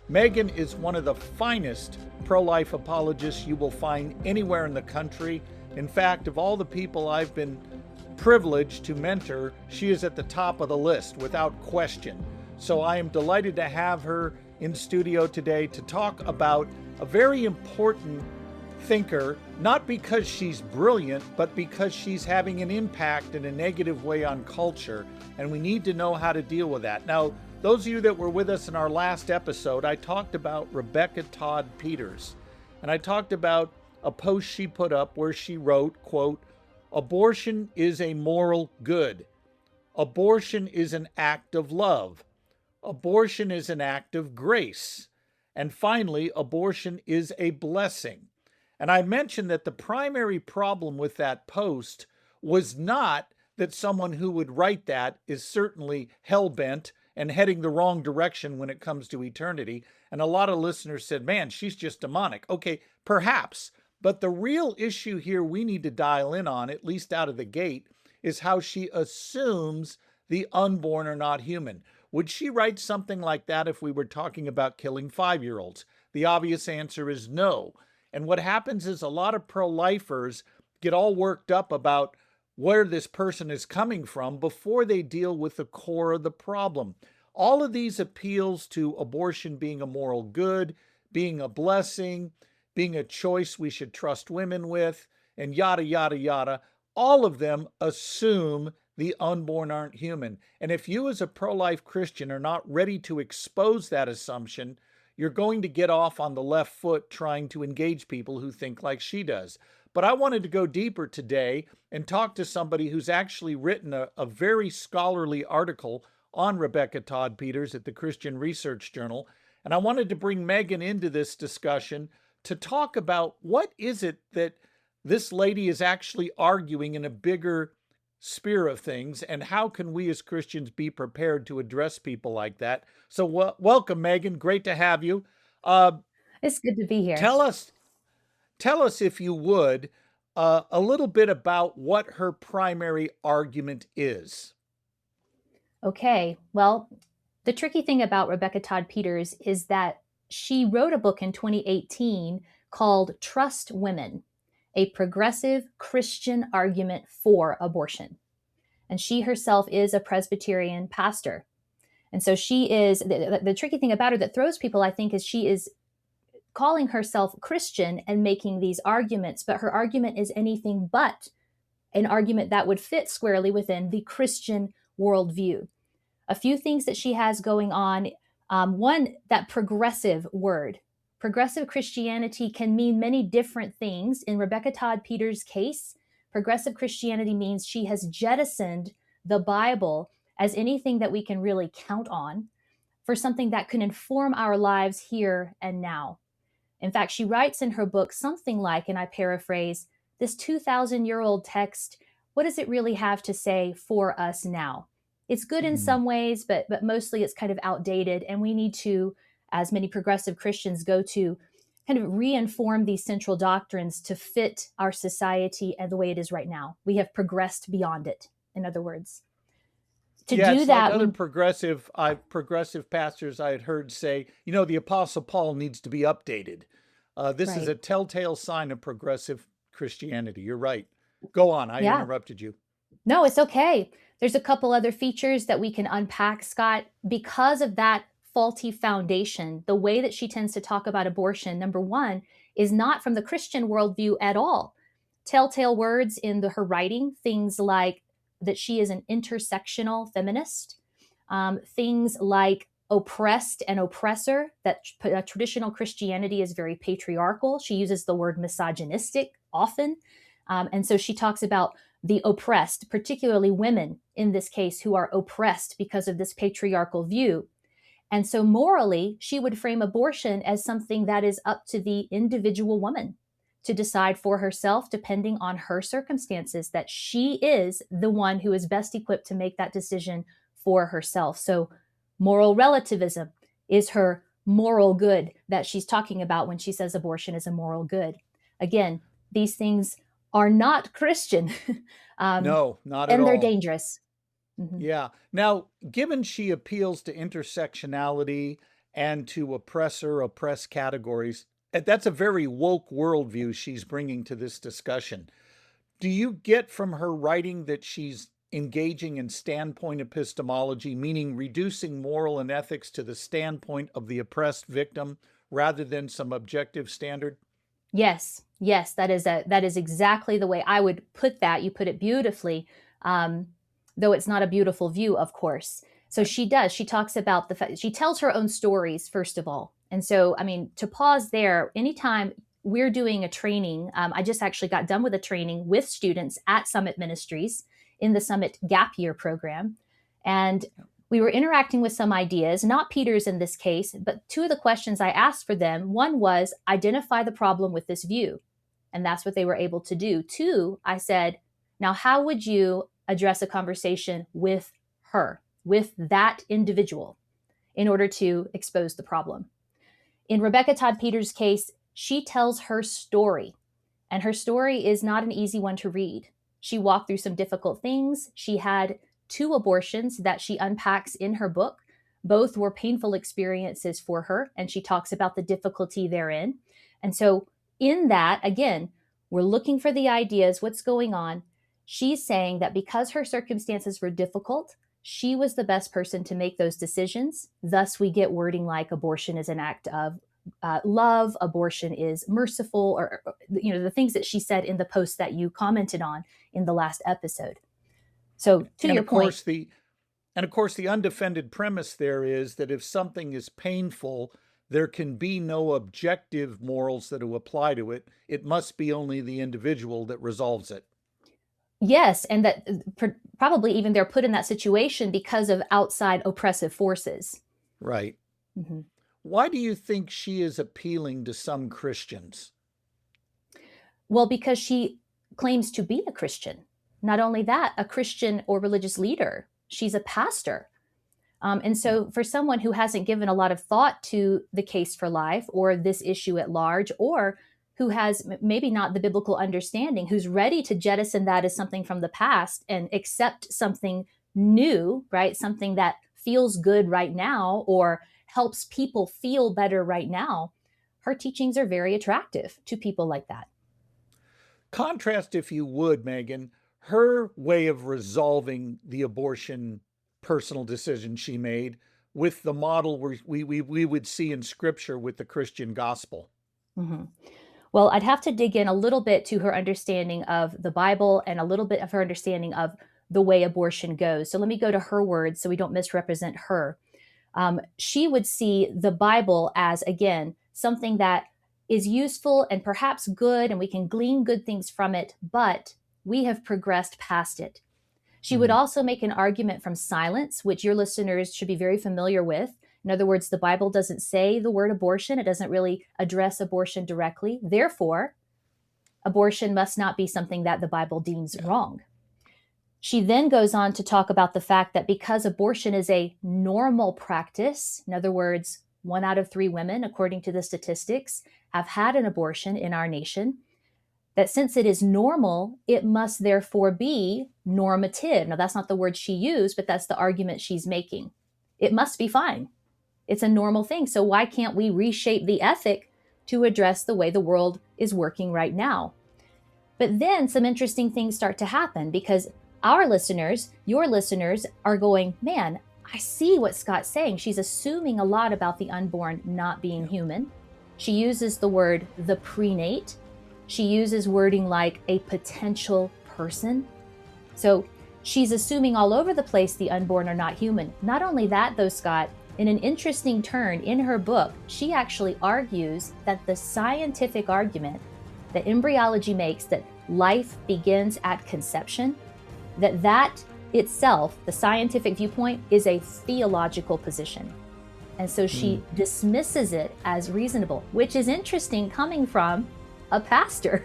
Megan is one of the finest pro-life apologists you will find anywhere in the country. In fact, of all the people I've been privileged to mentor, she is at the top of the list without question. So I am delighted to have her in studio today to talk about a very important thinker, not because she's brilliant, but because she's having an impact in a negative way on culture, and we need to know how to deal with that. Now, those of you that were with us in our last episode, I talked about Rebecca Todd Peters, and I talked about a post she put up where she wrote, quote, "Abortion is a moral good. Abortion is an act of love. Abortion is an act of grace. And finally, abortion is a blessing." And I mentioned that the primary problem with that post was not that someone who would write that is certainly hell-bent and heading the wrong direction when it comes to eternity. And a lot of listeners said, man, she's just demonic. Okay, perhaps. But the real issue here we need to dial in on, at least out of the gate, is how she assumes the unborn are not human. Would she write something like that if we were talking about killing 5-year-olds? The obvious answer is no. And what happens is a lot of pro-lifers get all worked up about where this person is coming from before they deal with the core of the problem. All of these appeals to abortion being a moral good, being a blessing, being a choice we should trust women with, and yada, yada, yada, all of them assume the unborn aren't human. And if you as a pro-life Christian are not ready to expose that assumption, you're going to get off on the left foot trying to engage people who think like she does. But I wanted to go deeper today and talk to somebody who's actually written a very scholarly article on Rebecca Todd Peters at the Christian Research Journal. And I wanted to bring Megan into this discussion to talk about what is it that this lady is actually arguing in a bigger sphere of things, and how can we as Christians be prepared to address people like that? So welcome, Megan. Great to have you. It's good to be here. Tell us, if you would, a little bit about what her primary argument is. Okay, well, the tricky thing about Rebecca Todd Peters is that she wrote a book in 2018 called Trust Women, a progressive Christian argument for abortion. And she herself is a Presbyterian pastor. And so she is, the tricky thing about her that throws people, I think, is she is calling herself Christian and making these arguments, but her argument is anything but an argument that would fit squarely within the Christian worldview. A few things that she has going on. One, that progressive word. Progressive Christianity can mean many different things. In Rebecca Todd Peters' case, progressive Christianity means she has jettisoned the Bible as anything that we can really count on for something that can inform our lives here and now. In fact, she writes in her book something like, and I paraphrase, this 2,000-year-old text, what does it really have to say for us now? It's good in some ways, but mostly it's kind of outdated. And we need to, as many progressive Christians, go to kind of re-inform these central doctrines to fit our society and the way it is right now. We have progressed beyond it, in other words. To Yeah, do it's like that, other progressive pastors I had heard say, the Apostle Paul needs to be updated. This is right. a telltale sign of progressive Christianity. You're right. Go on. I Yeah. interrupted you. No, it's okay. There's a couple other features that we can unpack, Scott, because of that faulty foundation. The way that she tends to talk about abortion, number one, is not from the Christian worldview at all. Telltale words in her writing, things like that she is an intersectional feminist, things like oppressed and oppressor, that traditional Christianity is very patriarchal. She uses the word misogynistic often. And so she talks about the oppressed, particularly women in this case, who are oppressed because of this patriarchal view. And so morally, she would frame abortion as something that is up to the individual woman to decide for herself, depending on her circumstances, that she is the one who is best equipped to make that decision for herself. So moral relativism is her moral good that she's talking about when she says abortion is a moral good. Again, these things are not Christian. No, not at And they're all. dangerous. Mm-hmm. Yeah. Now, given she appeals to intersectionality and to oppressor, oppressed categories. That's a very woke worldview she's bringing to this discussion. Do you get from her writing that she's engaging in standpoint epistemology, meaning reducing moral and ethics to the standpoint of the oppressed victim rather than some objective standard? Yes, yes, that is exactly the way I would put that. You put it beautifully, though it's not a beautiful view, of course. So she does. She talks about the fact she tells her own stories, first of all. And so, I mean, to pause there, anytime we're doing a training, I just actually got done with a training with students at Summit Ministries in the Summit Gap Year program. And we were interacting with some ideas, not Peter's in this case, but two of the questions I asked for them. One was identify the problem with this view. And that's what they were able to do. Two, I said, now how would you address a conversation with her, with that individual, in order to expose the problem? In Rebecca Todd Peters' case, she tells her story, and her story is not an easy one to read. She walked through some difficult things. She had 2 abortions that she unpacks in her book. Both were painful experiences for her, and she talks about the difficulty therein. And so in that, again, we're looking for the ideas, what's going on. She's saying that because her circumstances were difficult, she was the best person to make those decisions. Thus, we get wording like abortion is an act of love, abortion is merciful, or the things that she said in the post that you commented on in the last episode. So to your point. Of course, the undefended premise there is that if something is painful, there can be no objective morals that will apply to it. It must be only the individual that resolves it. Yes, and that probably even they're put in that situation because of outside oppressive forces. Right. Mm-hmm. Why do you think she is appealing to some Christians? Well, because she claims to be a Christian. Not only that, a Christian or religious leader. She's a pastor. And so for someone who hasn't given a lot of thought to the case for life or this issue at large, or who has maybe not the biblical understanding, who's ready to jettison that as something from the past and accept something new, right? Something that feels good right now or helps people feel better right now. Her teachings are very attractive to people like that. Contrast, if you would, Megan, her way of resolving the abortion personal decision she made with the model we would see in Scripture with the Christian gospel. Mm-hmm. Well, I'd have to dig in a little bit to her understanding of the Bible and a little bit of her understanding of the way abortion goes. So let me go to her words so we don't misrepresent her. She would see the Bible as, again, something that is useful and perhaps good, and we can glean good things from it, but we have progressed past it. She would also make an argument from silence, which your listeners should be very familiar with. In other words, the Bible doesn't say the word abortion. It doesn't really address abortion directly. Therefore, abortion must not be something that the Bible deems wrong. She then goes on to talk about the fact that because abortion is a normal practice, in other words, 1 out of 3 women, according to the statistics, have had an abortion in our nation, that since it is normal, it must therefore be normative. Now, that's not the word she used, but that's the argument she's making. It must be fine. It's a normal thing. So why can't we reshape the ethic to address the way the world is working right now? But then some interesting things start to happen because our listeners, your listeners, are going, man, I see what Scott's saying. She's assuming a lot about the unborn not being human. She uses the word the prenate. She uses wording like a potential person. So she's assuming all over the place the unborn are not human. Not only that, though, Scott, in an interesting turn in her book, she actually argues that the scientific argument that embryology makes, that life begins at conception, that itself, the scientific viewpoint, is a theological position. And so she dismisses it as reasonable, which is interesting coming from a pastor.